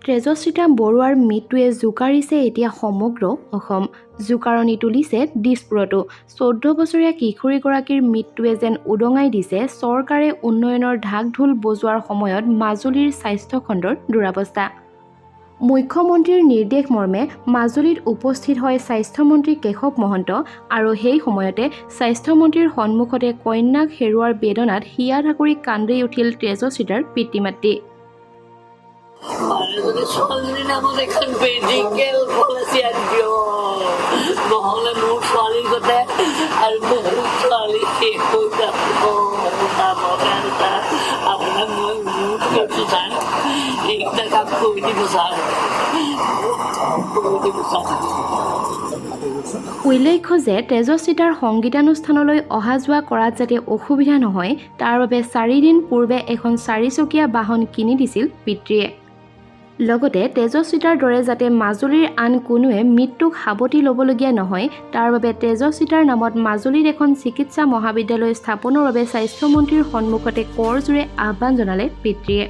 তেজস্বিতা বৰুৱাৰ মৃত্যুৱে জোকাৰিছে এতিয়া সমগ্ৰ অসম। জোকাৰণি তুলিছে দিছপুৰতো। 14 বছৰীয়া কিশোৰীগৰাকীৰ মৃত্যুৱে যেন উদঙাই দিছে চৰকাৰে উন্নয়নৰ ঢাক-ঢোল বজোৱাৰ সময়ত মাজুলীৰ স্বাস্থ্য খণ্ডৰ দুৰৱস্থা। মুখ্যমন্ত্ৰীৰ নিৰ্দেশ মৰ্মে মাজুলীত উপস্থিত হয় স্বাস্থ্যমন্ত্ৰী কেশৱ মহন্ত আৰু সেই সময়তে স্বাস্থ্যমন্ত্ৰীৰ সন্মুখতে কন্যাক হেৰুৱাৰ বেদনাত হিয়া ধাকুৰি কান্দি উঠিল তেজস্বিতাৰ পিতৃ-মাতৃ। ছোৱালীৰ নামত এখন মেডিকেল পলিচি আনি দিয়ক, নহ'লে মোৰ ছোৱালীৰ গতে আৰু বহুত ছোৱালী শেষ হৈ যাব। আপোনাক মই অনুৰোধ কৰিছোঁ ছাৰ, এইকেইটা কাম কৰি দিব ছাৰ, কৰি দিব ছাৰ। উল্লেখ্য যে তেজস্বিতাৰ সংগীতানুষ্ঠানলৈ অহা যোৱা কৰাত যাতে অসুবিধা নহয় তাৰ বাবে 4 দিন পূৰ্বে এখন 4-চকীয়া বাহন কিনি দিছিল পিতৃয়ে। লগতে তেজস্বিতাৰ দৰে যাতে মাজুলীৰ আন কোনোৱে মৃত্যুক সাৱটি ল'বলগীয়া নহয় তাৰ বাবে তেজস্বিতাৰ নামত মাজুলীত এখন চিকিৎসা মহাবিদ্যালয় স্থাপনৰ বাবে স্বাস্থ্যমন্ত্ৰীৰ সন্মুখতে কৰজোৰে আহ্বান জনালে পিতৃয়ে।